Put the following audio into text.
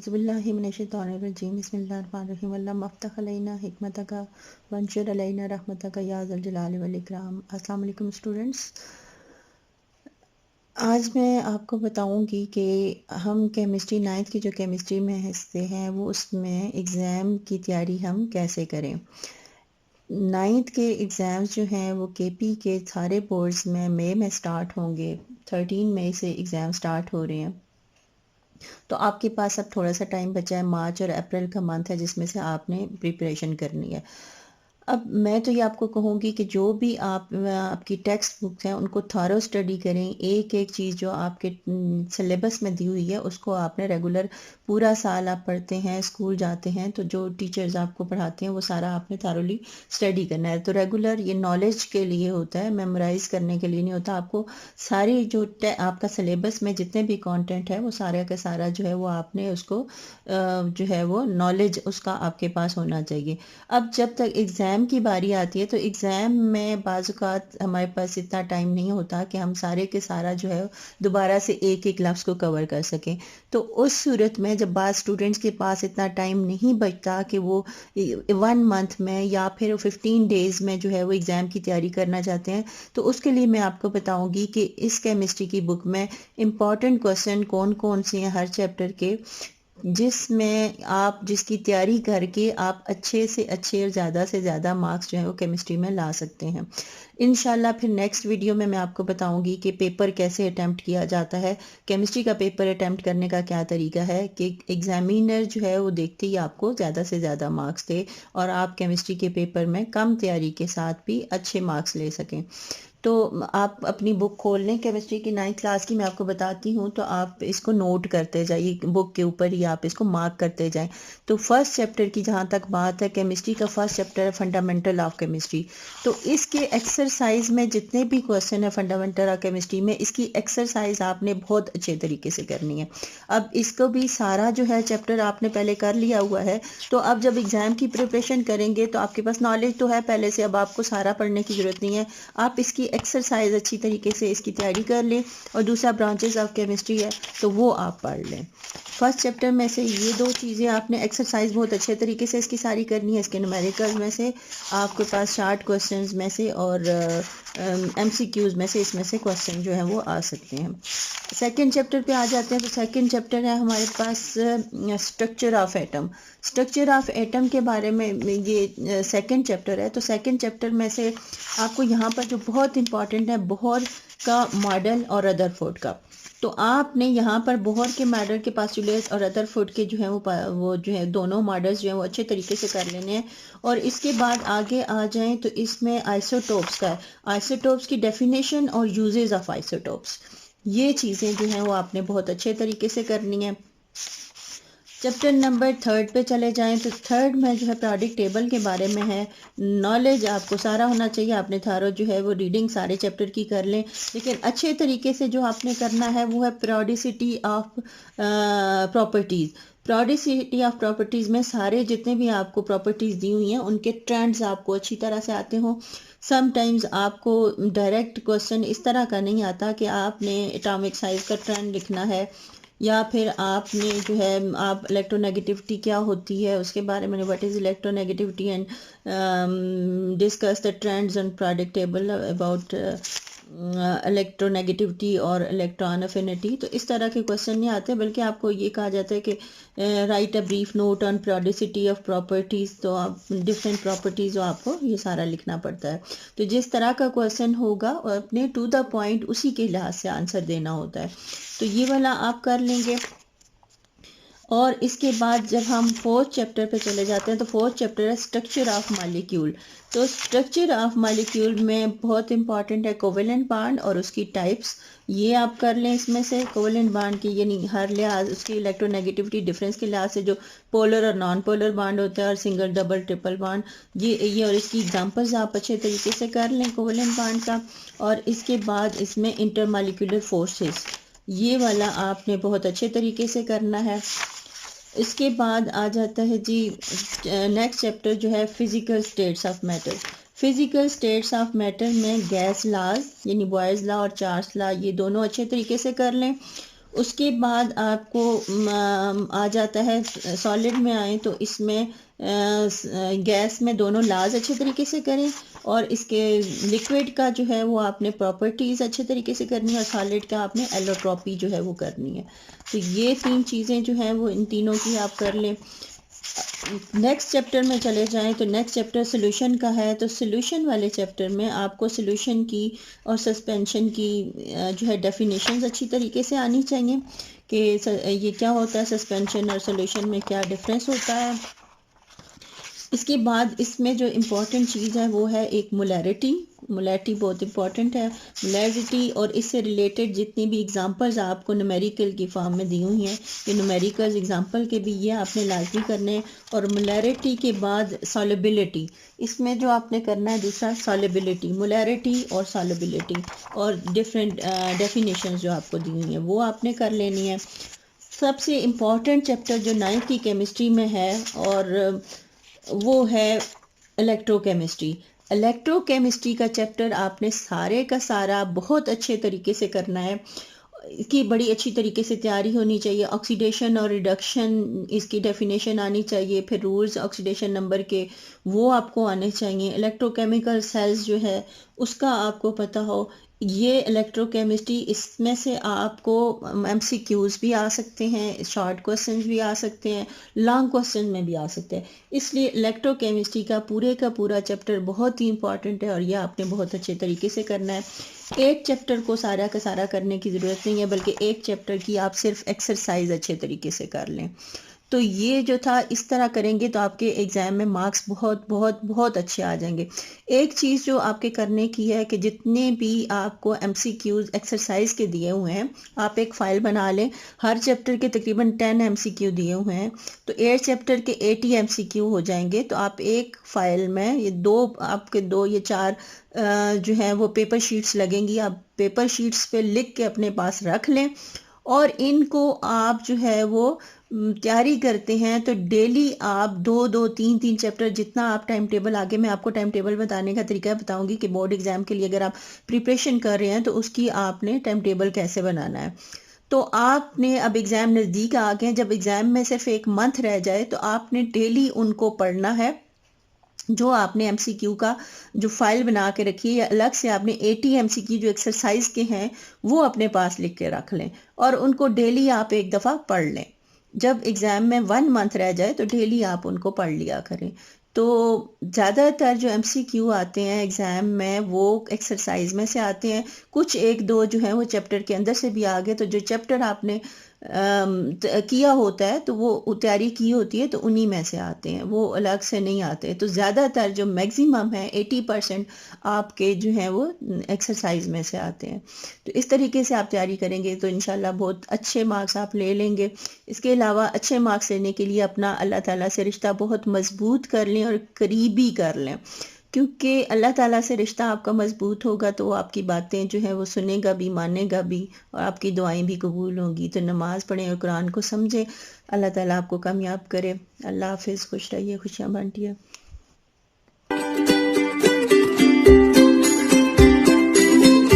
औज़ुबिल्लाहिमिनश्शैतानिर्रजीम बिस्मिल्लाहिर्रहमानिर्रहीम अल्लाहुम्मा अफ़्तह अलैना हिकमतक वंशुर अलैना रहमतक या ज़ल जलाली वल इकराम। अस्सलाम वालेकुम स्टूडेंट्स, आज मैं आपको बताऊंगी कि हम केमिस्ट्री नाइन्थ की जो केमिस्ट्री में हिस्से हैं वो उसमें एग्ज़ाम की तैयारी हम कैसे करें। नाइन्थ के एग्ज़ाम्स जो हैं वो केपी के सारे बोर्ड्स में मई में स्टार्ट होंगे। 13 मई से एग्ज़ाम स्टार्ट हो रहे हैं, तो आपके पास अब थोड़ा सा टाइम बचा है। मार्च और अप्रैल का मंथ है जिसमें से आपने प्रिपरेशन करनी है। अब मैं तो ये आपको कहूँगी कि जो भी आपकी टेक्स्ट बुक्स हैं उनको थॉरो स्टडी करें। एक एक चीज़ जो आपके सिलेबस में दी हुई है उसको आपने रेगुलर पूरा साल आप पढ़ते हैं, स्कूल जाते हैं, तो जो टीचर्स आपको पढ़ाते हैं वो सारा आपने थारोली स्टडी करना है। तो रेगुलर ये नॉलेज के लिए होता है, मेमोराइज करने के लिए नहीं होता। आपको सारी जो आपका सिलेबस में जितने भी कंटेंट है वो सारा का सारा जो है वो आपने उसको जो है वो नॉलेज उसका आपके पास होना चाहिए। अब जब तक एग्ज़ाम की बारी आती है तो एग्ज़ाम में बाज़-औक़ात हमारे पास इतना टाइम नहीं होता कि हम सारे के सारा जो है दोबारा से एक एक लफ्ज़ को कवर कर सकें। तो उस सूरत में जब बाज़ स्टूडेंट्स के पास इतना टाइम नहीं बचता कि वो 1 मंथ में या फिर 15 डेज़ में जो है वो एग्ज़ाम की तैयारी करना चाहते हैं, तो उसके लिए मैं आपको बताऊंगी कि इस केमिस्ट्री की बुक में इम्पॉर्टेंट क्वेश्चन कौन कौन से हैं हर चैप्टर के, जिसमें आप जिसकी तैयारी करके आप अच्छे से अच्छे और ज़्यादा से ज़्यादा मार्क्स जो है वो केमिस्ट्री में ला सकते हैं। इंशाल्लाह फिर नेक्स्ट वीडियो में मैं आपको बताऊंगी कि पेपर कैसे अटैम्प्ट किया जाता है, केमिस्ट्री का पेपर अटैम्प्ट करने का क्या तरीका है कि एग्जामिनर जो है वो देखते ही आपको ज़्यादा से ज़्यादा मार्क्स दे और आप केमिस्ट्री के पेपर में कम तैयारी के साथ भी अच्छे मार्क्स ले सकें। तो आप अपनी बुक खोल लें केमिस्ट्री की 9th क्लास की, मैं आपको बताती हूँ, तो आप इसको नोट करते जाइए, बुक के ऊपर ही आप इसको मार्क करते जाएं। तो फर्स्ट चैप्टर की जहाँ तक बात है, केमिस्ट्री का फर्स्ट चैप्टर है फंडामेंटल ऑफ केमिस्ट्री। तो इसके एक्सरसाइज में जितने भी क्वेश्चन है फंडामेंटल ऑफ केमिस्ट्री में, इसकी एक्सरसाइज आपने बहुत अच्छे तरीके से करनी है। अब इसको भी सारा जो है चैप्टर आपने पहले कर लिया हुआ है, तो अब जब एग्जाम की प्रिपरेशन करेंगे तो आपके पास नॉलेज तो है पहले से, अब आपको सारा पढ़ने की जरूरत नहीं है। आप इसकी एक्सरसाइज अच्छी तरीके से इसकी तैयारी कर लें और दूसरा ब्रांचेस ऑफ केमिस्ट्री है तो वो आप पढ़ लें। फर्स्ट चैप्टर में से ये दो चीज़ें आपने एक्सरसाइज बहुत अच्छे तरीके से इसकी सारी करनी है। इसके न्यूमेरिकल में से आपके पास शार्ट क्वेश्चंस में से और एमसीक्यूज में से इसमें से क्वेश्चन जो है वो आ सकते हैं। सेकंड चैप्टर पे आ जाते हैं। तो सेकंड चैप्टर है हमारे पास structure of atom. Structure of atom के बारे में ये सेकंड चैप्टर है। तो सेकंड चैप्टर में से आपको यहाँ पर जो बहुत इंपॉर्टेंट है, बोहर का मॉडल और रदरफोर्ड का। तो आपने यहाँ पर बोहर के मॉडल के पास्टुलेट्स और रदरफोर्ड के जो है वो जो है दोनों मॉडल्स जो है वो अच्छे तरीके से कर लेने हैं। और इसके बाद आगे आ जाएं तो इसमें आइसोटोप्स का है, आइसोटोप्स की डेफिनेशन और यूजेस ऑफ आइसोटोप्स, ये चीज़ें जो हैं वो आपने बहुत अच्छे तरीके से करनी है। चैप्टर नंबर 3 पे चले जाएं तो थर्ड में जो है पीरियोडिक टेबल के बारे में है। नॉलेज आपको सारा होना चाहिए, आपने थारो जो है वो रीडिंग सारे चैप्टर की कर लें, लेकिन अच्छे तरीके से जो आपने करना है वो है periodicity of properties. Periodicity of properties में सारे जितने भी आपको प्रॉपर्टीज़ दी हुई हैं उनके ट्रेंड्स आपको अच्छी तरह से आते हों। समटाइम्स आपको डायरेक्ट क्वेश्चन इस तरह का नहीं आता कि आपने एटॉमिक साइज का ट्रेंड लिखना है, या फिर आपने जो है आप इलेक्ट्रोनेगेटिविटी क्या होती है उसके बारे में, what is electronegativity and discuss the trends and periodic table about electronegativity और इलेक्ट्रॉन अफिनिटी। तो इस तरह के क्वेश्चन नहीं आते, बल्कि आपको ये कहा जाता है कि right a brief note on periodicity of properties. तो आप डिफरेंट प्रॉपर्टीज़ जो आपको ये सारा लिखना पड़ता है। तो जिस तरह का क्वेश्चन होगा अपने टू द पॉइंट उसी के लिहाज से आंसर देना होता है। तो ये वाला आप कर लेंगे। और इसके बाद जब हम फोर्थ चैप्टर पे चले जाते हैं तो फोर्थ चैप्टर है स्ट्रक्चर ऑफ मॉलिक्यूल। तो स्ट्रक्चर ऑफ मॉलिक्यूल में बहुत इंपॉर्टेंट है कोवेलेंट बॉन्ड और उसकी टाइप्स, ये आप कर लें। इसमें से कोवेलेंट बॉन्ड की यानी हर लिहाज उसकी इलेक्ट्रोनेगेटिविटी डिफरेंस के लिहाज से जो पोलर और नॉन पोलर बॉन्ड होता है और सिंगल डबल ट्रिपल बॉन्ड, ये और इसकी एग्जांपल्स आप अच्छे तरीके से कर लें कोवेलेंट बॉन्ड का। और इसके बाद इसमें इंटरमॉलिक्यूलर फोर्सेस, ये वाला आपने बहुत अच्छे तरीके से करना है। इसके बाद आ जाता है जी नेक्स्ट चैप्टर जो है physical states of matter. Physical states of matter में गैस लॉज यानी बॉयज़ लॉ और चार्ल्स लॉ, ये दोनों अच्छे तरीके से कर लें। उसके बाद आपको आ जाता है सॉलिड में आए तो इसमें गैस में दोनों लाज अच्छे तरीके से करें, और इसके लिक्विड का जो है वो आपने प्रॉपर्टीज़ अच्छे तरीके से करनी है, और सॉलिड का आपने एलोट्रॉपी जो है वो करनी है। तो ये 3 चीज़ें जो हैं वो इन तीनों की आप कर लें। नेक्स्ट चैप्टर में चले जाएं तो नेक्स्ट चैप्टर सोल्यूशन का है। तो सोल्यूशन वाले चैप्टर में आपको सोल्यूशन की और सस्पेंशन की जो है डेफिनेशंस अच्छी तरीके से आनी चाहिए कि ये क्या होता है, सस्पेंशन और सोल्यूशन में क्या डिफरेंस होता है। इसके बाद इसमें जो इम्पोर्टेंट चीज़ है वो है एक मोलैरिटी। मोलैरिटी बहुत इंपॉर्टेंट है। मोलैरिटी और इससे रिलेटेड जितनी भी एग्जांपल्स आपको न्यूमेरिकल की फॉर्म में दी हुई हैं, ये न्यूमेरिकल एग्जांपल के भी ये आपने लाजमी करने हैं। और मोलैरिटी के बाद सॉल्युबिलिटी, इसमें जो आपने करना है दूसरा सॉल्युबिलिटी, मोलैरिटी और सॉल्युबिलिटी, और डिफरेंट डेफिनेशंस जो आपको दी हुई हैं वो आपने कर लेनी है। सबसे इम्पॉर्टेंट चैप्टर जो 9th की केमिस्ट्री में है और वो है इलेक्ट्रोकेमिस्ट्री। इलेक्ट्रोकेमिस्ट्री का चैप्टर आपने सारे का सारा बहुत अच्छे तरीके से करना है। इसकी बड़ी अच्छी तरीके से तैयारी होनी चाहिए। ऑक्सीडेशन और रिडक्शन इसकी डेफिनेशन आनी चाहिए, फिर रूल्स ऑक्सीडेशन नंबर के वो आपको आने चाहिए। इलेक्ट्रोकेमिकल सेल्स जो है उसका आपको पता हो। ये इलेक्ट्रोकेमिस्ट्री, इसमें से आपको एमसीक्यूज भी आ सकते हैं, शॉर्ट क्वेश्चंस भी आ सकते हैं, लॉन्ग क्वेश्चन में भी आ सकते हैं। इसलिए इलेक्ट्रोकेमिस्ट्री का पूरा चैप्टर बहुत ही इंपॉर्टेंट है और यह आपने बहुत अच्छे तरीके से करना है। एक चैप्टर को सारा का सारा करने की ज़रूरत नहीं है, बल्कि एक चैप्टर की आप सिर्फ एक्सरसाइज अच्छे तरीके से कर लें। तो ये जो था इस तरह करेंगे तो आपके एग्ज़ाम में मार्क्स बहुत बहुत बहुत अच्छे आ जाएंगे। एक चीज़ जो आपके करने की है कि जितने भी आपको एमसीक्यूज एक्सरसाइज के दिए हुए हैं आप एक फ़ाइल बना लें। हर चैप्टर के तकरीबन 10 एमसीक्यू दिए हुए हैं, तो 8 चैप्टर के 80 एमसीक्यू हो जाएंगे। तो आप एक फ़ाइल में ये दो या चार जो है वो पेपर शीट्स लगेंगी, आप पेपर शीट्स पे लिख के अपने पास रख लें। और इनको आप जो है वो तैयारी करते हैं तो डेली आप 2-2 3-3 चैप्टर जितना आप टाइम टेबल, आगे मैं आपको टाइम टेबल बताने का तरीका बताऊंगी कि बोर्ड एग्जाम के लिए अगर आप प्रिपरेशन कर रहे हैं तो उसकी आपने टाइम टेबल कैसे बनाना है। तो आपने अब एग्जाम नज़दीक आ गए हैं, जब एग्जाम में सिर्फ एक मंथ रह जाए तो आपने डेली उनको पढ़ना है। जो आपने एमसीक्यू का जो फाइल बना के रखी है, या अलग से आपने 80 एमसीक्यू जो एक्सरसाइज के हैं वो अपने पास लिख के रख लें और उनको डेली आप एक दफ़ा पढ़ लें। जब एग्ज़ाम में 1 मंथ रह जाए तो डेली आप उनको पढ़ लिया करें। तो ज़्यादातर जो एमसीक्यू आते हैं एग्ज़ाम में वो एक्सरसाइज में से आते हैं, कुछ एक दो जो हैं वो चैप्टर के अंदर से भी आ गए। तो जो चैप्टर आपने किया होता है तो वो तैयारी की होती है तो उन्हीं में से आते हैं, वो अलग से नहीं आते। तो ज़्यादातर जो मैक्सिमम है 80% आपके जो हैं वो एक्सरसाइज में से आते हैं। तो इस तरीके से आप तैयारी करेंगे तो इंशाल्लाह बहुत अच्छे मार्क्स आप ले लेंगे। इसके अलावा अच्छे मार्क्स लेने के लिए अपना अल्लाह ताला से रिश्ता बहुत मजबूत कर लें और करीबी कर लें, क्योंकि अल्लाह ताला से रिश्ता आपका मजबूत होगा तो वो आपकी बातें जो है वो सुनेगा भी, मानेगा भी, और आपकी दुआएं भी कबूल होंगी। तो नमाज पढ़ें और कुरान को समझें। अल्लाह ताला आपको कामयाब करे। अल्लाह हाफिज़। खुश रहिए, खुशियाँ बांटिए।